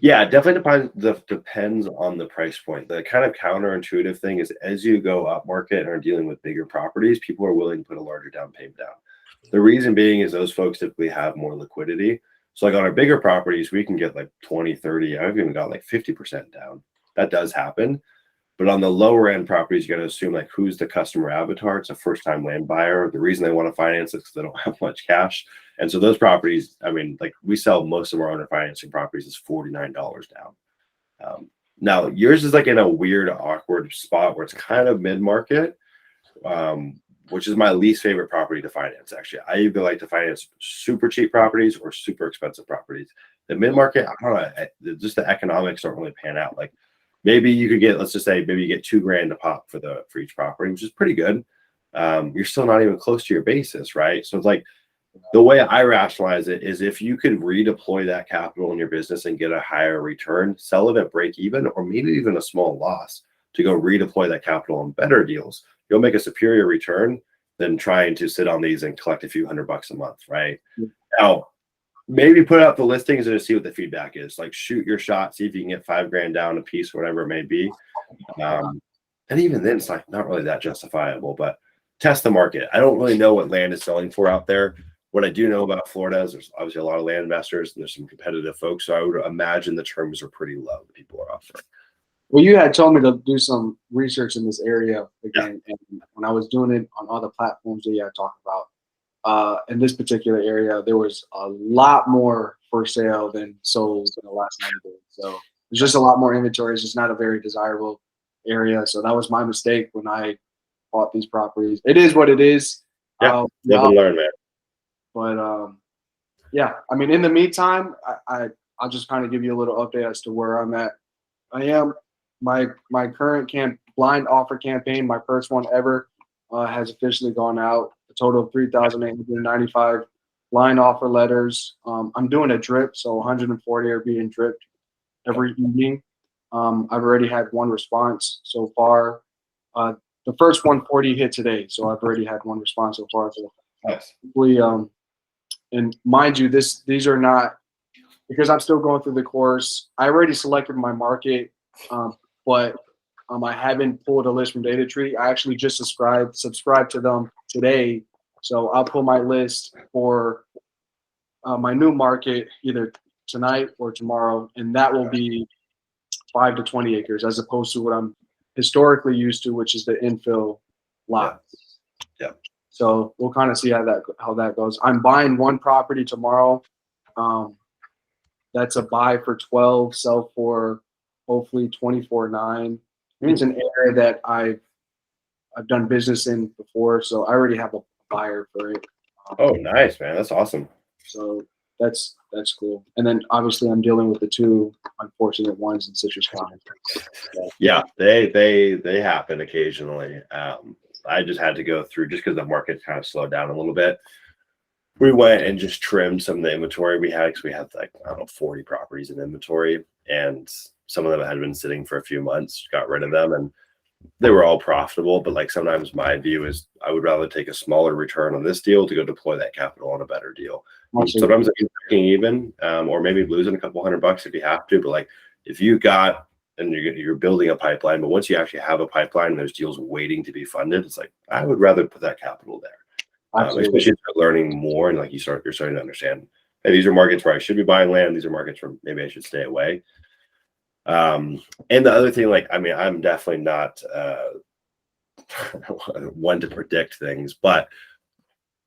Yeah, it definitely depends on the price point. The kind of counterintuitive thing is as you go up market and are dealing with bigger properties, people are willing to put a larger down payment down. The reason being is those folks typically have more liquidity. So like on our bigger properties, we can get like 20, 30, I've even got like 50% down. That does happen. But on the lower end properties, you got to assume like who's the customer avatar. It's a first time land buyer. The reason they want to finance it is because they don't have much cash. And so those properties, I mean, like we sell most of our owner financing properties is $49 down. Now yours is like in a weird, awkward spot where it's kind of mid-market, which is my least favorite property to finance. Actually, I either like to finance super cheap properties or super expensive properties. The mid-market, I don't know, just the economics don't really pan out. Like maybe you could get, let's just say, maybe you get $2 grand to pop for each property, which is pretty good. You're still not even close to your basis, right? So it's like the way I rationalize it is if you could redeploy that capital in your business and get a higher return, sell it at break even, or maybe even a small loss to go redeploy that capital on better deals, you'll make a superior return than trying to sit on these and collect a few $100 a month, right? Now, maybe put out the listings and just see what the feedback is. Like shoot your shot, see if you can get $5 grand down a piece, or whatever it may be. And even then, it's like not really that justifiable, but test the market. I don't really know what land is selling for out there. What I do know about Florida is there's obviously a lot of land investors and there's some competitive folks. So I would imagine the terms are pretty low that people are offering. Well, you had told me to do some research in this area again, and when I was doing it on other platforms that you had talked about, in this particular area, there was a lot more for sale than sold in the last 90 days. So there's just a lot more inventory. It's just not a very desirable area. So that was my mistake when I bought these properties. It is what it is. Yeah, live and learn, man. But yeah, I mean, in the meantime, I'll just kind of give you a little update as to where I'm at. I am my current blind offer campaign, my first one ever, has officially gone out. A total of 3,895 blind offer letters. I'm doing a drip, so 140 are being dripped every evening. I've already had one response so far. The first 140 hit today, so I've already had one response so far. So nice. hopefully, and mind you, these are not, because I'm still going through the course. I already selected my market, but I haven't pulled a list from Data Tree. I actually just subscribed to them today, so I'll pull my list for my new market either tonight or tomorrow, and that will be 5 to 20 acres as opposed to what I'm historically used to, which is the infill lot. Yeah. So we'll kind of see how that goes. I'm buying one property tomorrow. That's a buy for 12, sell for hopefully 24.9. It's an area that I've done business in before, so I already have a buyer for it. Oh, nice, man. That's awesome. So that's cool. And then obviously I'm dealing with the two unfortunate ones in Citrus County. Yeah, they happen occasionally. I just had to go through just because the market kind of slowed down a little bit. We went and just trimmed some of the inventory we had because we had like, I don't know, 40 properties in inventory, and some of them had been sitting for a few months, got rid of them, and they were all profitable. But like sometimes my view is I would rather take a smaller return on this deal to go deploy that capital on a better deal. Sometimes it's even, or maybe losing a couple $100 if you have to. But like if you got and you're building a pipeline, but once you actually have a pipeline and there's deals waiting to be funded, it's like I would rather put that capital there. Especially if you're learning more and like you're starting to understand, hey, these are markets where I should be buying land. These are markets where maybe I should stay away. And the other thing, like, I mean, I'm definitely not one to predict things, but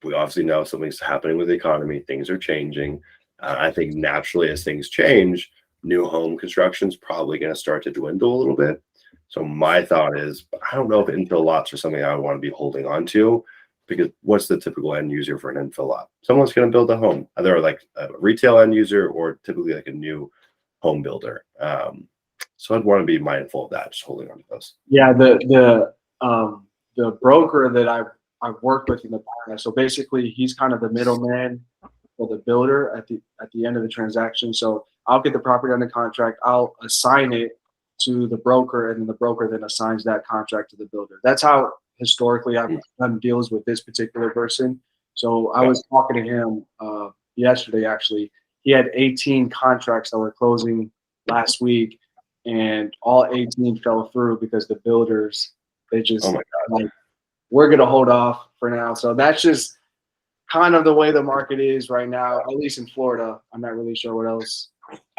we obviously know something's happening with the economy. Things are changing. I think naturally as things change, new home construction is probably going to start to dwindle a little bit. So my thought is, I don't know if infill lots are something I would want to be holding on to, because what's the typical end user for an infill lot? Someone's going to build a home, either like a retail end user or typically like a new home builder. So I'd want to be mindful of that, just holding on to those. Yeah, the broker that I've worked with in the past. So basically, he's kind of the middleman for the builder at the end of the transaction. So I'll get the property under contract, I'll assign it to the broker, and then the broker then assigns that contract to the builder. That's how historically I've done deals with this particular person. So I was talking to him yesterday. Actually, he had 18 contracts that were closing last week, and all 18 fell through because the builders, they just like, we're going to hold off for now. So that's just kind of the way the market is right now, at least in Florida. I'm not really sure what else.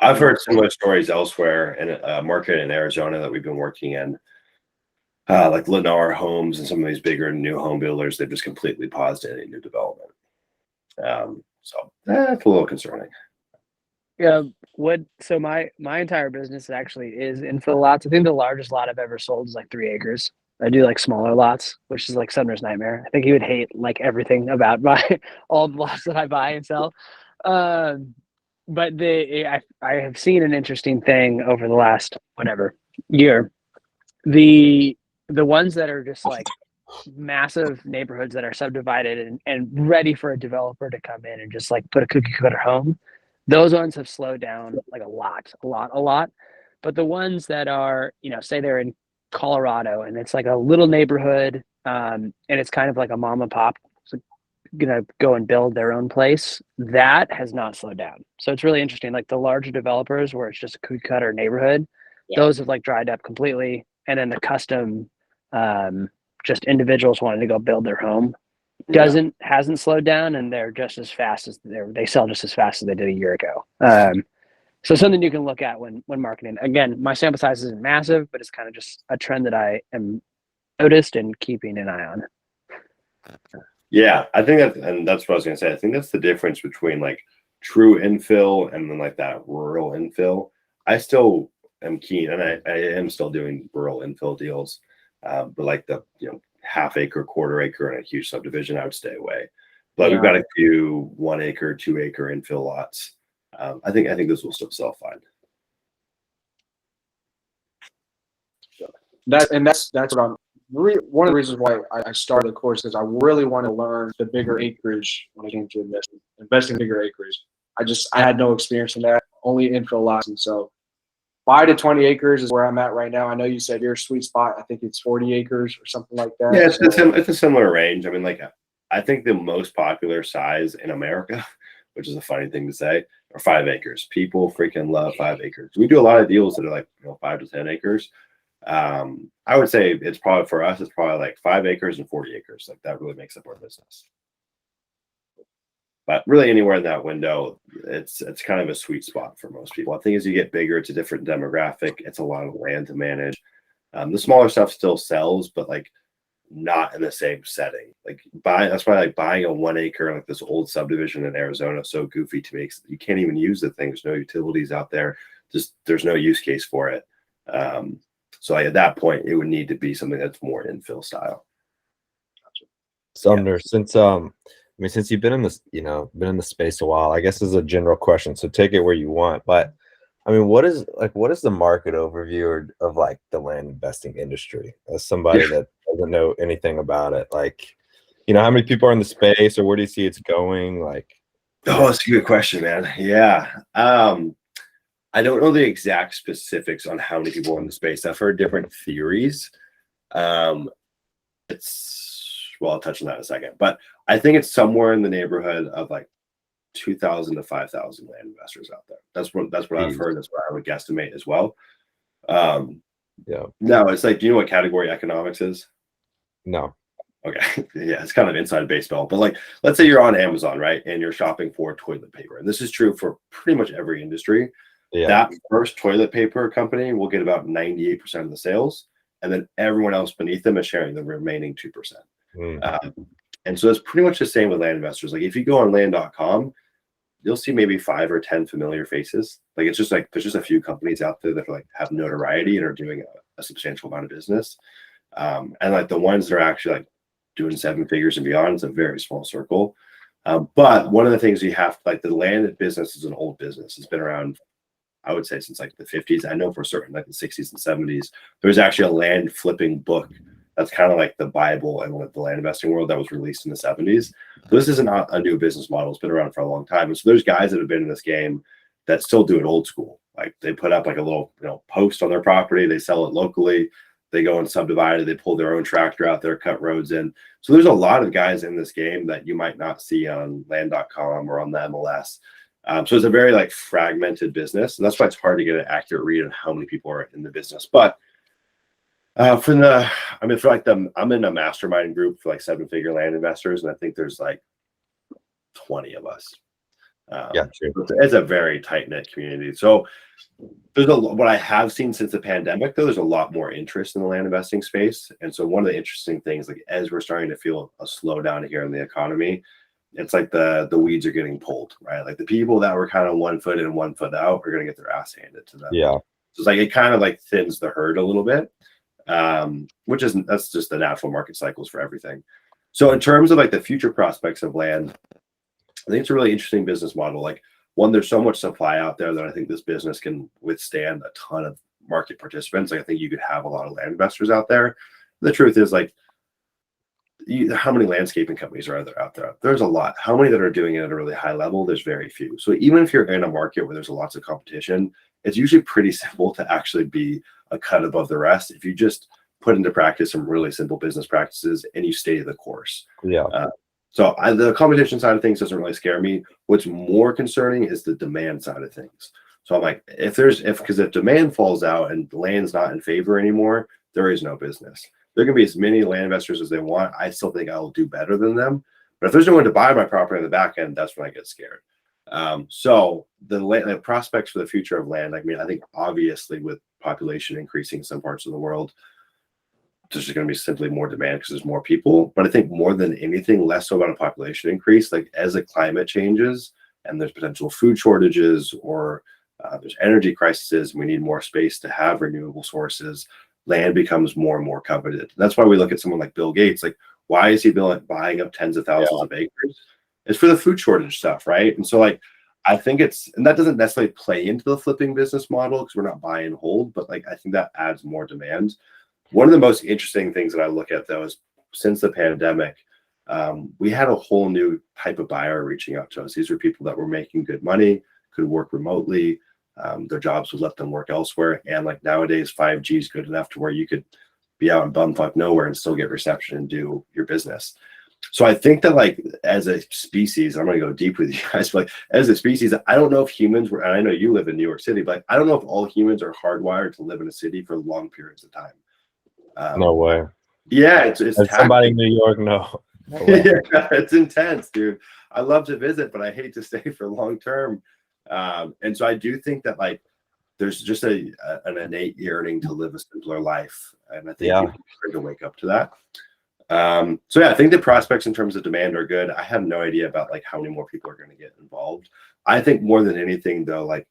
I've heard similar stories elsewhere in a market in Arizona that we've been working in, like Lennar Homes and some of these bigger new home builders. They've just completely paused any new development. So that's a little concerning. Yeah. So my entire business actually is infill lots. I think the largest lot I've ever sold is like 3 acres. I do like smaller lots, which is like Sumner's nightmare. I think he would hate like everything about all the lots that I buy and sell. But I have seen an interesting thing over the last year. The ones that are just like massive neighborhoods that are subdivided and ready for a developer to come in and just like put a cookie cutter home, those ones have slowed down like a lot. But the ones that are, say they're in Colorado and it's like a little neighborhood, and it's kind of like a mom and pop gonna go and build their own place, that has not slowed down. So it's really interesting. Like the larger developers where it's just a cookie cutter neighborhood, those have like dried up completely. And then the custom, just individuals wanting to go build their home hasn't slowed down, and they're just as fast as they sell just as fast as they did a year ago. So something you can look at when marketing. Again, my sample size isn't massive, but it's kind of just a trend that I am noticed and keeping an eye on. Yeah, I think that's what I was gonna say. I think that's the difference between like true infill and then like that rural infill. I still am keen, and I am still doing rural infill deals, but like the half acre, quarter acre, and a huge subdivision, I would stay away. But we've got a few 1 acre, 2 acre infill lots. I think this will still sell fine. That's what I'm. One of the reasons why I started the course is I really want to learn the bigger acreage when it came to investing bigger acreage. I had no experience in that, only infill lots, and so 5 to 20 acres is where I'm at right now. I know you said your sweet spot, I think it's 40 acres or something like that. Yeah, it's a similar range. I mean, like I think the most popular size in America which is a funny thing to say, or 5 acres. People freaking love 5 acres. We do a lot of deals that are like 5 to 10 acres. I would say it's probably for us, it's probably like 5 acres and 40 acres. Like that really makes up our business. But really anywhere in that window, it's kind of a sweet spot for most people. I think as you get bigger, it's a different demographic. It's a lot of land to manage. The smaller stuff still sells, but like not in the same setting. Like that's why like buying a 1 acre, like this old subdivision in Arizona, is so goofy to me. You can't even use the thing. There's no utilities out there. Just there's no use case for it. So like, at that point, it would need to be something that's more infill style. Sumner, since you've been in this, been in the space a while, I guess this is a general question, so take it where you want. But I mean, what is the market overview of like the land investing industry as somebody that doesn't know anything about it? Like, how many people are in the space, or where do you see it's going? Like, oh, that's a good question, man. Yeah. I don't know the exact specifics on how many people are in the space. I've heard different theories. I'll touch on that in a second, but I think it's somewhere in the neighborhood of like 2,000 to 5,000 land investors out there. That's what I've heard. That's what I would guesstimate as well. Yeah. No, it's like, do you know what category economics is? No. Okay. Yeah, it's kind of inside baseball. But like, let's say you're on Amazon, right? And you're shopping for toilet paper. And this is true for pretty much every industry. Yeah. That first toilet paper company will get about 98% of the sales. And then everyone else beneath them is sharing the remaining 2%. And so it's pretty much the same with land investors. Like if you go on land.com, you'll see maybe 5 or 10 familiar faces. Like it's just like there's just a few companies out there that like have notoriety and are doing a substantial amount of business. And like the ones that are actually like doing 7 figures and beyond, it's a very small circle. But one of the things you have, like the land business is an old business. It's been around, I would say, since like the 50s. I know for certain, like the 60s and 70s, there's actually a land flipping book that's kind of like the Bible and the land investing world that was released in the 70s. This isn't a new business model. It's been around for a long time. And so there's guys that have been in this game that still do it old school. Like they put up like a little post on their property. They sell it locally. They go and subdivide it. They pull their own tractor out there, cut roads in. So there's a lot of guys in this game that you might not see on land.com or on the MLS. So it's a very like fragmented business. And that's why it's hard to get an accurate read on how many people are in the business. But I'm in a mastermind group for like 7-figure land investors, and I think there's like 20 of us. It's a very tight-knit community. So there's what I have seen since the pandemic, though, there's a lot more interest in the land investing space. And so one of the interesting things, like as we're starting to feel a slowdown here in the economy, it's like the weeds are getting pulled, right? Like the people that were kind of 1 foot in and 1 foot out are going to get their ass handed to them. Yeah. So it's like it kind of like thins the herd a little bit. That's just the natural market cycles for everything. So in terms of like the future prospects of land, I think it's a really interesting business model. Like one, there's so much supply out there that I think this business can withstand a ton of market participants. Like I think you could have a lot of land investors out there. The truth is like, how many landscaping companies are there out there? There's a lot. How many that are doing it at a really high level? There's very few. So even if you're in a market where there's lots of competition, it's usually pretty simple to actually be a cut above the rest if you just put into practice some really simple business practices and you stay the course. Yeah. So the competition side of things doesn't really scare me. What's more concerning is the demand side of things. So I'm like, if demand falls out and the land's not in favor anymore, there is no business. There can be as many land investors as they want. I still think I'll do better than them. But if there's no one to buy my property on the back end, that's when I get scared. So the prospects for the future of land, I mean, I think obviously with population increasing in some parts of the world, there's just going to be simply more demand because there's more people. But I think more than anything, less so about a population increase. Like as the climate changes and there's potential food shortages or there's energy crises, and we need more space to have renewable sources, land becomes more and more coveted. That's why we look at someone like Bill Gates. Like, why is he buying up tens of thousands of acres? It's for the food shortage stuff, right? And so like, I think and that doesn't necessarily play into the flipping business model because we're not buy and hold, but like, I think that adds more demand. One of the most interesting things that I look at though is since the pandemic, we had a whole new type of buyer reaching out to us. These were people that were making good money, could work remotely. Their jobs would let them work elsewhere. And like nowadays, 5G is good enough to where you could be out in bumfuck nowhere and still get reception and do your business. So I think that like as a species, I'm gonna go deep with you guys, but like, as a species, I don't know if humans were, and I know you live in New York City, but I don't know if all humans are hardwired to live in a city for long periods of time. No way. Yeah, it's As somebody in New York, no. No way. yeah, it's intense, dude. I love to visit, but I hate to stay for long term. And so I do think that like there's just an innate yearning to live a simpler life, and I think people are going to wake up to that. So yeah, I think the prospects in terms of demand are good. I have no idea about like how many more people are going to get involved. I think more than anything though, like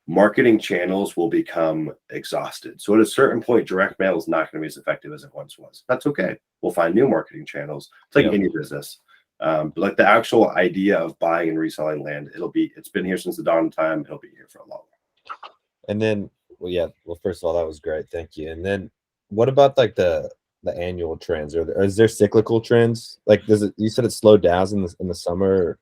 marketing channels will become exhausted. So at a certain point, direct mail is not going to be as effective as it once was. That's okay. We'll find new marketing channels. It's like any business. But like the actual idea of buying and reselling land, it's been here since the dawn of time. It'll be here for a long time. And then, well, first of all, that was great. Thank you. And then what about like the annual trends, or is there cyclical trends? Like, you said it slowed down in the summer?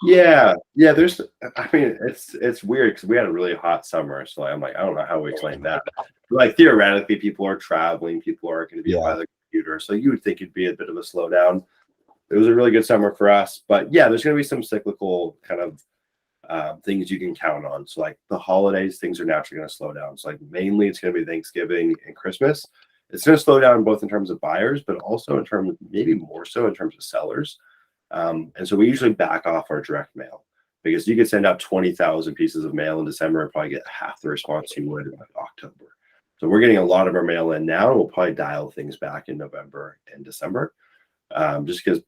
Yeah. There's, I mean, it's weird because we had a really hot summer. So I'm like, I don't know how we explain that. But like theoretically, people are traveling, people are going to be by the computer. So you would think it'd be a bit of a slowdown. It was a really good summer for us, but yeah, there's going to be some cyclical kind of things you can count on. So like the holidays, things are naturally going to slow down. So like mainly it's going to be Thanksgiving and Christmas. It's going to slow down both in terms of buyers, but also in terms of maybe more so in terms of sellers. And so we usually back off our direct mail because you could send out 20,000 pieces of mail in December and probably get half the response you would in like October. So we're getting a lot of our mail in now, and we'll probably dial things back in November and December, just because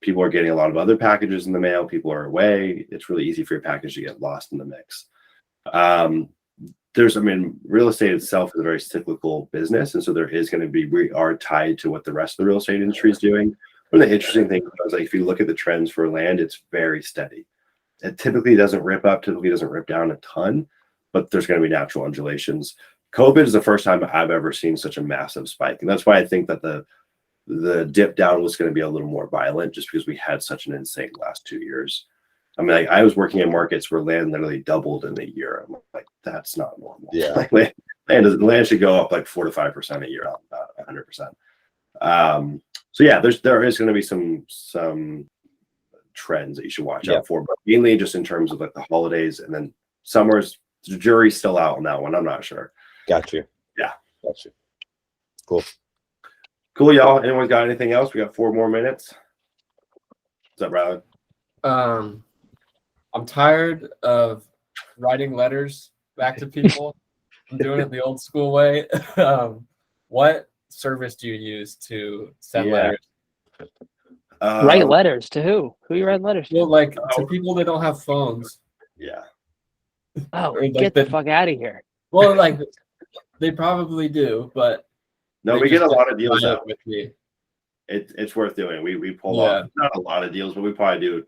people are getting a lot of other packages in the mail. People are away. It's really easy for your package to get lost in the mix. Real estate itself is a very cyclical business. And so we are tied to what the rest of the real estate industry is doing. One of the interesting things is like, if you look at the trends for land, it's very steady. It typically doesn't rip up, typically doesn't rip down a ton, but there's going to be natural undulations. COVID is the first time I've ever seen such a massive spike. And that's why I think that the dip down was going to be a little more violent, just because we had such an insane last 2 years. I mean, I was working in markets where land literally doubled in a year. I'm like, that's not normal. Yeah. Like land should go up like 4 to 5% a year, not 100%. So yeah, there is going to be some trends that you should watch out for, but mainly just in terms of like the holidays, and then summer's, the jury's still out on that one. I'm not sure. Got you. Yeah. Got you. Cool, y'all. Anyone got anything else? We got 4 more minutes. Is that right? I'm tired of writing letters back to people. I'm doing it the old school way. What service do you use to send letters? Write letters to who? Who you write letters to? Well, like to people that don't have phones. Yeah. Oh, Or, like, get the fuck out of here. Well, like they probably do, but No, they we get a just lot of deals line out. up with me. It's worth doing. We pull off not a lot of deals, but we probably do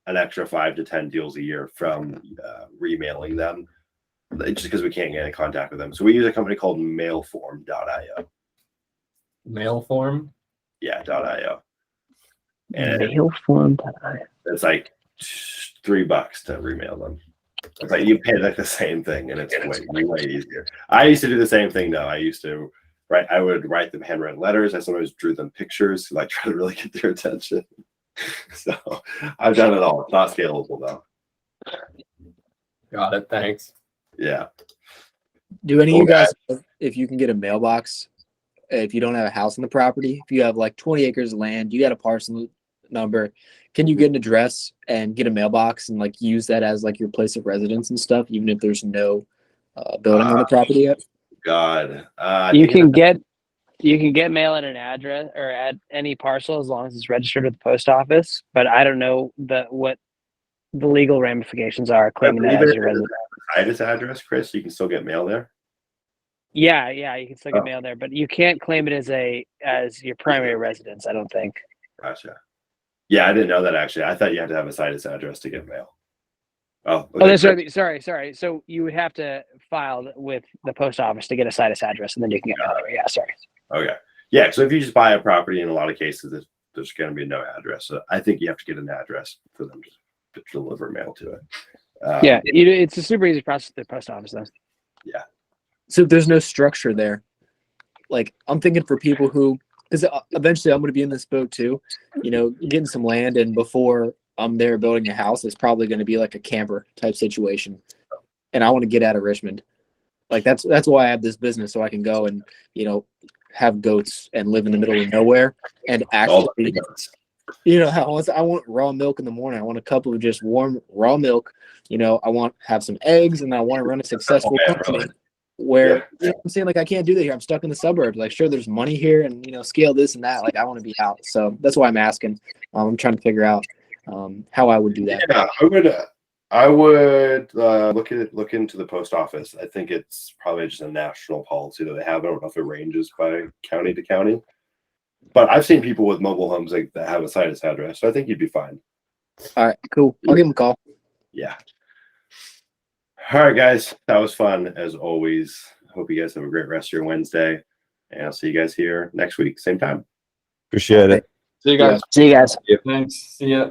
an extra 5 to 10 deals a year from remailing them, just because we can't get in contact with them. So we use a company called mailform.io. Mailform? Yeah, .io. And Mailform.io. it's like $3 to remail them. It's like you pay like the same thing, and it's way easier. I used to do the same thing though. I would write them handwritten letters. I sometimes drew them pictures to like try to really get their attention. So I've done it all. It's not scalable though. Got it. Thanks. Yeah. Do any of you guys, if you can get a mailbox, if you don't have a house on the property, if you have like 20 acres of land, you got a parcel number, can you get an address and get a mailbox and like use that as like your place of residence and stuff, even if there's no building on the property yet? God. You can get mail at an address or at any parcel as long as it's registered with the post office. But I don't know what the legal ramifications are claiming that as your residence. This address, Chris, you can still get mail there. Yeah, you can still get mail there, but you can't claim it as your primary residence. I don't think. Gotcha. Yeah, I didn't know that actually. I thought you had to have a situs address to get mail. Oh, okay. Sorry. So you would have to file with the post office to get a situs address, and then you can get mail there. Yeah, sorry. Okay. Yeah, so if you just buy a property, in a lot of cases, there's going to be no address. So I think you have to get an address for them to deliver mail to it. It's a super easy process at the post office, though. Yeah. So there's no structure there. Like I'm thinking for people who because eventually I'm going to be in this boat too. You know, getting some land, and before I'm there building a house, it's probably going to be like a camper type situation. And I want to get out of Richmond. Like that's why I have this business, so I can go and, you know, have goats and live in the middle of nowhere and All actually, the nuts. you know, I want raw milk in the morning. I want a cup of just warm raw milk. You know, I want to have some eggs, and I want to run a successful yeah, company really. where, Yeah. you know what I'm saying? Like, I can't do that here. I'm stuck in the suburbs. Like, sure, there's money here and, you know, scale this and that. Like, I want to be out. So that's why I'm asking. I'm trying to figure out how I would do that. Yeah, I would look into the post office. I think it's probably just a national policy that they have. I don't know if it ranges by county to county, but I've seen people with mobile homes like that have a situs address, so I think you'd be fine. All right, cool. I'll give him a call. Yeah. All right, guys, that was fun as always. Hope you guys have a great rest of your Wednesday, and I'll see you guys here next week, same time. Appreciate it. See you guys. See you guys. Thanks. See ya.